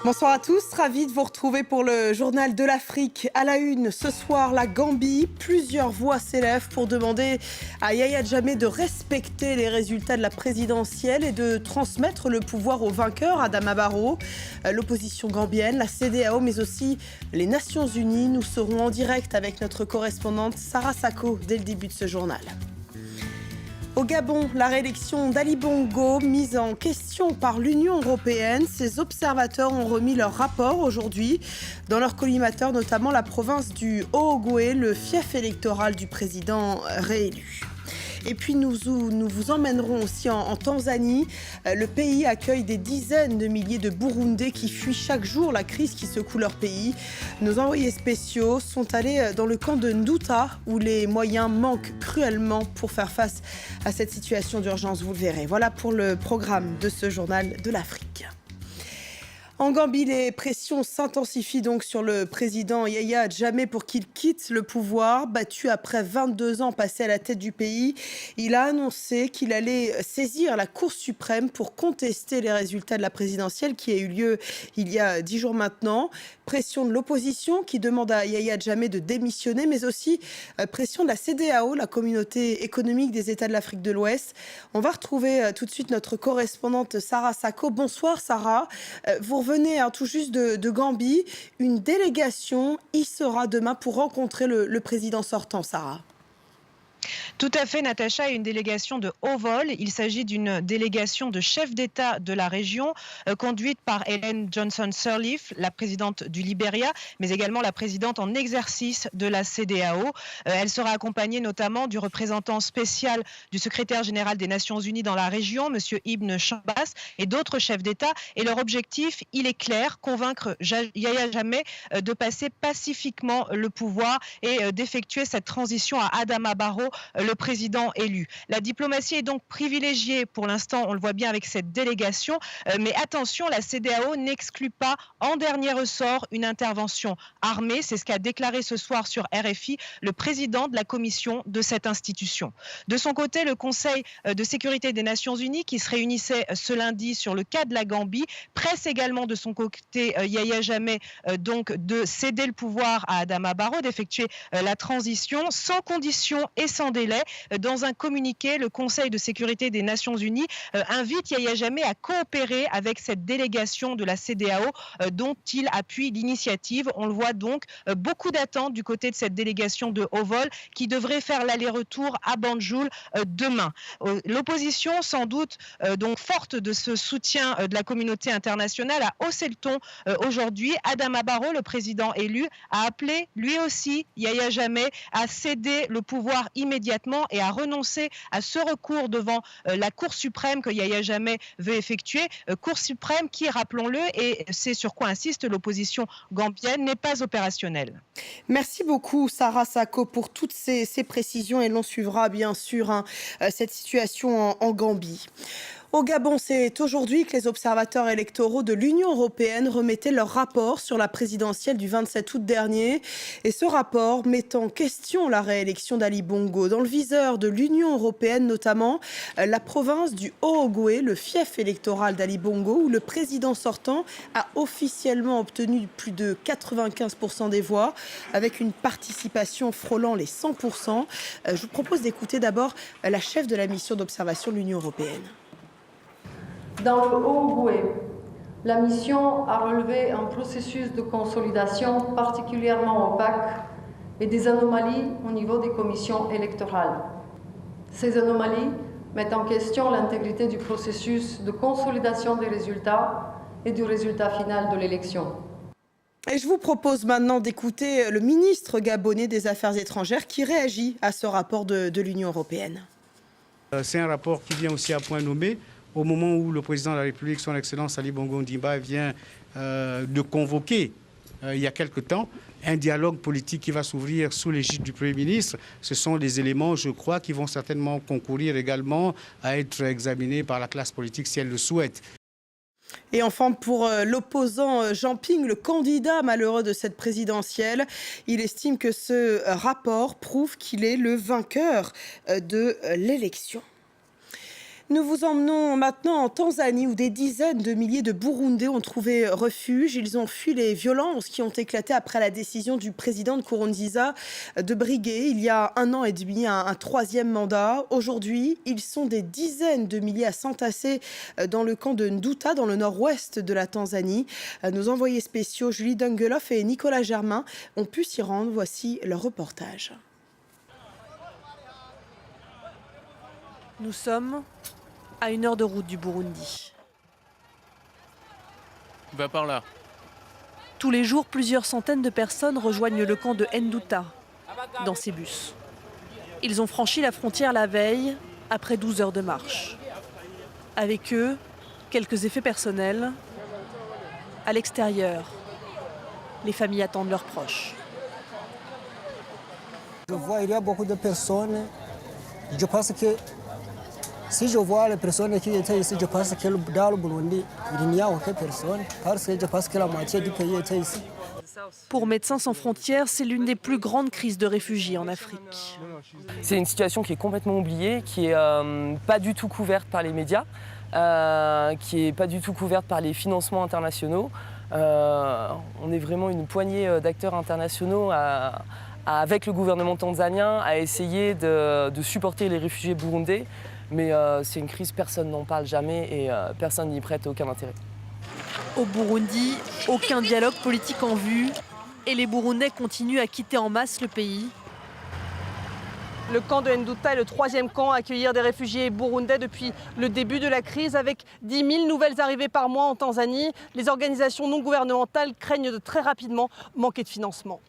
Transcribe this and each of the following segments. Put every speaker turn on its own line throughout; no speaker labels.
Bonsoir à tous, ravi de vous retrouver pour le journal de l'Afrique. À la une, ce soir, la Gambie. Plusieurs voix s'élèvent pour demander à Yahya Jammeh de respecter les résultats de la présidentielle et de transmettre le pouvoir au vainqueur, Adama Barrow. L'opposition gambienne, la CEDEAO, mais aussi les Nations Unies. Nous serons en direct avec notre correspondante Sarah Sako dès le début de ce journal. Au Gabon, la réélection d'Ali Bongo mise en question par l'Union européenne. Ses observateurs ont remis leur rapport aujourd'hui. Dans leur collimateur, notamment la province du Haut-Ogooué, le fief électoral du président réélu. Et puis nous vous emmènerons aussi en Tanzanie. Le pays accueille des dizaines de milliers de Burundais qui fuient chaque jour la crise qui secoue leur pays. Nos envoyés spéciaux sont allés dans le camp de Nduta où les moyens manquent cruellement pour faire face à cette situation d'urgence, vous le verrez. Voilà pour le programme de ce journal de l'Afrique. En Gambie, les pressions s'intensifient donc sur le président Yahya Jammeh pour qu'il quitte le pouvoir. Battu après 22 ans passés à la tête du pays, il a annoncé qu'il allait saisir la Cour suprême pour contester les résultats de la présidentielle qui a eu lieu il y a 10 jours maintenant. Pression de l'opposition qui demande à Yahya Jammeh de démissionner, mais aussi pression de la CEDEAO, la communauté économique des États de l'Afrique de l'Ouest. On va retrouver tout de suite notre correspondante Sarah Sako. Bonsoir Sarah. Vous revenez tout juste de Gambie. Une délégation y sera demain pour rencontrer le président sortant, Sarah.
Tout à fait, Natacha, une délégation de haut vol. Il s'agit d'une délégation de chefs d'État de la région, conduite par Ellen Johnson Sirleaf, la présidente du Libéria, mais également la présidente en exercice de la CEDEAO. Elle sera accompagnée notamment du représentant spécial du secrétaire général des Nations Unies dans la région, M. Ibn Chambas, et d'autres chefs d'État. Et leur objectif, il est clair, convaincre Yahya Jammeh de passer pacifiquement le pouvoir et d'effectuer cette transition à Adama Barrow, le président élu. La diplomatie est donc privilégiée pour l'instant, on le voit bien avec cette délégation, mais attention, la CEDEAO n'exclut pas en dernier ressort une intervention armée. C'est ce qu'a déclaré ce soir sur RFI le président de la commission de cette institution. De son côté, le Conseil de sécurité des Nations Unies, qui se réunissait ce lundi sur le cas de la Gambie, presse également de son côté Yahya Jammeh donc de céder le pouvoir à Adama Barrow, d'effectuer la transition sans condition et sans délai. Dans un communiqué, le Conseil de sécurité des Nations Unies invite Yahya Jammeh à coopérer avec cette délégation de la CEDEAO dont il appuie l'initiative. On le voit donc, beaucoup d'attentes du côté de cette délégation de haut vol qui devrait faire l'aller-retour à Banjul demain. L'opposition, sans doute donc forte de ce soutien de la communauté internationale, a haussé le ton aujourd'hui. Adama Barrow, le président élu, a appelé lui aussi Yahya Jammeh à céder le pouvoir immédiatement et à renoncer à ce recours devant la Cour suprême que Yahya Jammeh veut effectuer. Cour suprême qui, rappelons-le, et c'est sur quoi insiste l'opposition gambienne, n'est pas opérationnelle.
Merci beaucoup Sarah Sako pour toutes ces précisions et l'on suivra bien sûr cette situation en Gambie. Au Gabon, c'est aujourd'hui que les observateurs électoraux de l'Union européenne remettaient leur rapport sur la présidentielle du 27 août dernier. Et ce rapport met en question la réélection d'Ali Bongo. Dans le viseur de l'Union européenne, notamment la province du Haut-Ogooué, le fief électoral d'Ali Bongo, où le président sortant a officiellement obtenu plus de 95% des voix, avec une participation frôlant les 100%. Je vous propose d'écouter d'abord la chef de la mission d'observation de l'Union européenne.
Dans le Haut-Ogooué, la mission a relevé un processus de consolidation particulièrement opaque et des anomalies au niveau des commissions électorales. Ces anomalies mettent en question l'intégrité du processus de consolidation des résultats et du résultat final de l'élection.
Et je vous propose maintenant d'écouter le ministre gabonais des Affaires étrangères qui réagit à ce rapport de l'Union européenne.
C'est un rapport qui vient aussi à point nommé au moment où le président de la République, son Excellence Ali Bongo Ondimba, vient de convoquer, il y a quelque temps, un dialogue politique qui va s'ouvrir sous l'égide du Premier ministre. Ce sont des éléments, je crois, qui vont certainement concourir également à être examinés par la classe politique si elle le souhaite.
Et enfin, pour l'opposant Jean Ping, le candidat malheureux de cette présidentielle, il estime que ce rapport prouve qu'il est le vainqueur de l'élection. Nous vous emmenons maintenant en Tanzanie où des dizaines de milliers de Burundais ont trouvé refuge. Ils ont fui les violences qui ont éclaté après la décision du président de Nkurunziza de briguer il y a 1 an et demi un troisième mandat. Aujourd'hui, ils sont des dizaines de milliers à s'entasser dans le camp de Nduta, dans le nord-ouest de la Tanzanie. Nos envoyés spéciaux Julie Dungeloff et Nicolas Germain ont pu s'y rendre. Voici leur reportage.
Nous sommes à 1 heure de route du Burundi.
Va par là.
Tous les jours, plusieurs centaines de personnes rejoignent le camp de Nduta dans ces bus. Ils ont franchi la frontière la veille, après 12 heures de marche. Avec eux, quelques effets personnels. À l'extérieur, les familles attendent leurs proches.
Je vois, il y a beaucoup de personnes. Je pense que si je vois les personnes qui étaient ici, je pense que dans le Burundi, il n'y a aucune personne, parce que je pense que la moitié du pays était ici.
Pour Médecins sans frontières, c'est l'une des plus grandes crises de réfugiés en Afrique.
C'est une situation qui est complètement oubliée, qui n'est pas du tout couverte par les médias, qui n'est pas du tout couverte par les financements internationaux. On est vraiment une poignée d'acteurs internationaux avec le gouvernement tanzanien à essayer de supporter les réfugiés burundais. Mais c'est une crise, personne n'en parle jamais et personne n'y prête aucun intérêt.
Au Burundi, aucun dialogue politique en vue et les Burundais continuent à quitter en masse le pays. Le camp de Nduta est le 3e camp à accueillir des réfugiés burundais depuis le début de la crise, avec 10 000 nouvelles arrivées par mois en Tanzanie. Les organisations non gouvernementales craignent de très rapidement manquer de financement.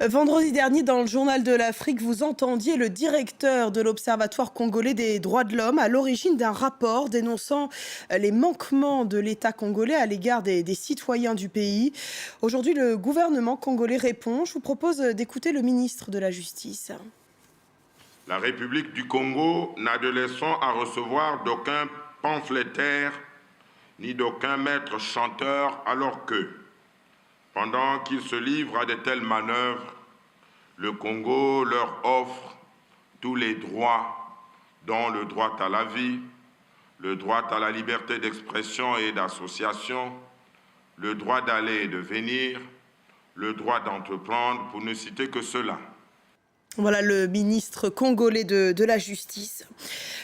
Vendredi dernier, dans le journal de l'Afrique, vous entendiez le directeur de l'Observatoire congolais des droits de l'homme à l'origine d'un rapport dénonçant les manquements de l'État congolais à l'égard des citoyens du pays. Aujourd'hui, le gouvernement congolais répond. Je vous propose d'écouter le ministre de la Justice.
La République du Congo n'a de leçon à recevoir d'aucun pamphlétaire ni d'aucun maître chanteur, alors que pendant qu'ils se livrent à de telles manœuvres, le Congo leur offre tous les droits, dont le droit à la vie, le droit à la liberté d'expression et d'association, le droit d'aller et de venir, le droit d'entreprendre, pour ne citer que cela.
Voilà le ministre congolais de la Justice.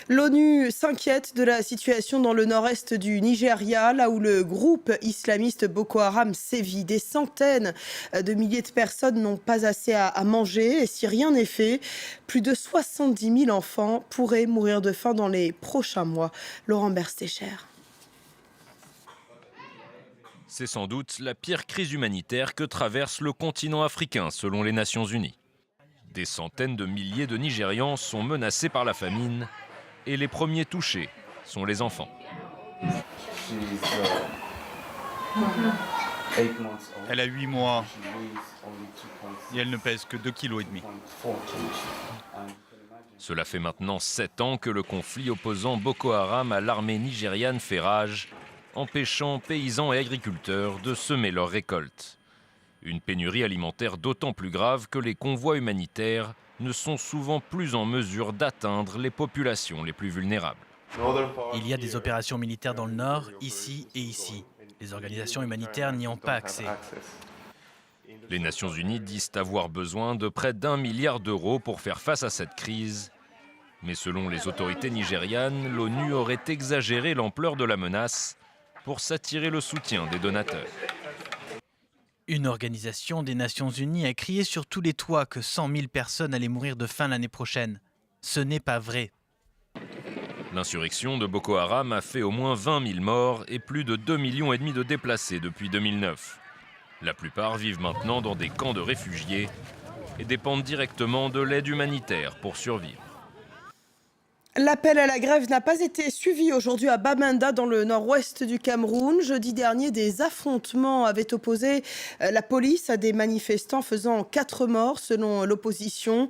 L'ONU s'inquiète de la situation dans le nord-est du Nigeria, là où le groupe islamiste Boko Haram sévit. Des centaines de milliers de personnes n'ont pas assez à manger et si rien n'est fait, plus de 70 000 enfants pourraient mourir de faim dans les prochains mois. Laurent Berstécher.
C'est sans doute la pire crise humanitaire que traverse le continent africain, selon les Nations Unies. Des centaines de milliers de Nigérians sont menacés par la famine et les premiers touchés sont les enfants.
Elle a 8 mois et elle ne pèse que 2,5 kg.
Cela fait maintenant 7 ans que le conflit opposant Boko Haram à l'armée nigériane fait rage, empêchant paysans et agriculteurs de semer leurs récoltes. Une pénurie alimentaire d'autant plus grave que les convois humanitaires ne sont souvent plus en mesure d'atteindre les populations les plus vulnérables.
Il y a des opérations militaires dans le nord, ici et ici. Les organisations humanitaires n'y ont pas accès.
Les Nations Unies disent avoir besoin de près d'1 milliard d'euros pour faire face à cette crise. Mais selon les autorités nigérianes, l'ONU aurait exagéré l'ampleur de la menace pour s'attirer le soutien des donateurs.
Une organisation des Nations Unies a crié sur tous les toits que 100 000 personnes allaient mourir de faim l'année prochaine. Ce n'est pas vrai.
L'insurrection de Boko Haram a fait au moins 20 000 morts et plus de 2,5 millions de déplacés depuis 2009. La plupart vivent maintenant dans des camps de réfugiés et dépendent directement de l'aide humanitaire pour survivre.
L'appel à la grève n'a pas été suivi aujourd'hui à Bamenda, dans le nord-ouest du Cameroun. Jeudi dernier, des affrontements avaient opposé la police à des manifestants, faisant 4 morts selon l'opposition.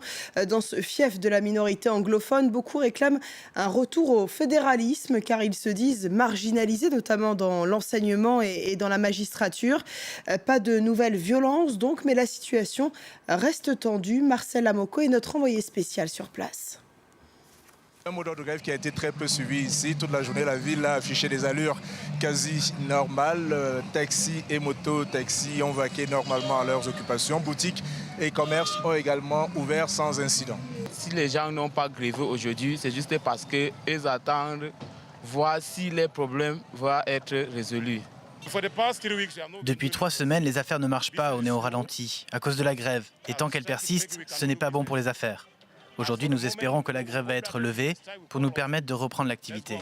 Dans ce fief de la minorité anglophone, beaucoup réclament un retour au fédéralisme car ils se disent marginalisés, notamment dans l'enseignement et dans la magistrature. Pas de nouvelles violences donc, mais la situation reste tendue. Marcel Amoko est notre envoyé spécial sur place.
Un mot d'ordre de grève qui a été très peu suivi ici. Toute la journée, la ville a affiché des allures quasi normales. Taxis et moto-taxis ont vaqué normalement à leurs occupations. Boutiques et commerces ont également ouvert sans incident.
Si les gens n'ont pas grévé aujourd'hui, c'est juste parce qu'ils attendent voir si les problèmes vont être résolus.
Depuis 3 semaines, les affaires ne marchent pas, on est au ralenti, à cause de la grève. Et tant qu'elle persiste, ce n'est pas bon pour les affaires. Aujourd'hui, nous espérons que la grève va être levée pour nous permettre de reprendre l'activité.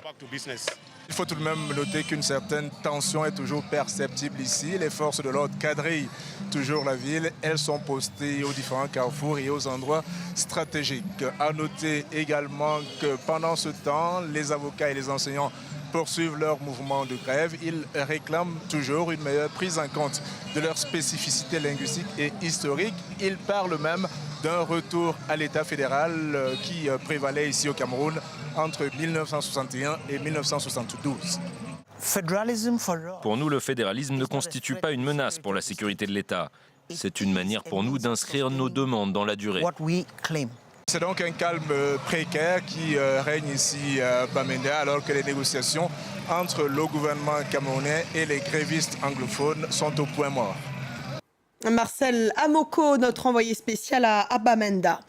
Il faut tout de même noter qu'une certaine tension est toujours perceptible ici. Les forces de l'ordre quadrillent toujours la ville. Elles sont postées aux différents carrefours et aux endroits stratégiques. À noter également que pendant ce temps, les avocats et les enseignants poursuivent leur mouvement de grève. Ils réclament toujours une meilleure prise en compte de leurs spécificités linguistiques et historiques. Ils parlent même d'un retour à l'État fédéral qui prévalait ici au Cameroun entre 1961 et 1972.
Pour nous, le fédéralisme ne constitue pas une menace pour la sécurité de l'État. C'est une manière pour nous d'inscrire nos demandes dans la durée.
C'est donc un calme précaire qui règne ici à Bamenda alors que les négociations entre le gouvernement camerounais et les grévistes anglophones sont au point mort.
Marcel Amoko, notre envoyé spécial à Bamenda.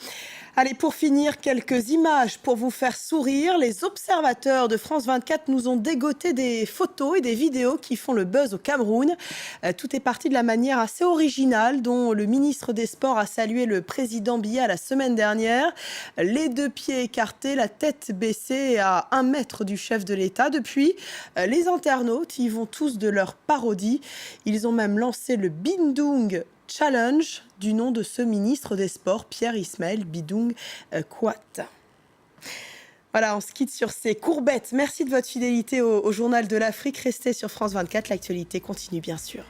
Allez, pour finir, quelques images pour vous faire sourire. Les observateurs de France 24 nous ont dégoté des photos et des vidéos qui font le buzz au Cameroun. Tout est parti de la manière assez originale dont le ministre des Sports a salué le président Biya la semaine dernière. Les 2 pieds écartés, la tête baissée à 1 mètre du chef de l'État. Depuis, les internautes y vont tous de leur parodie. Ils ont même lancé le Bindung Challenge du nom de ce ministre des Sports, Pierre Ismaël Bindung Quat. Voilà, on se quitte sur ces courbettes. Merci de votre fidélité au Journal de l'Afrique. Restez sur France 24, l'actualité continue bien sûr.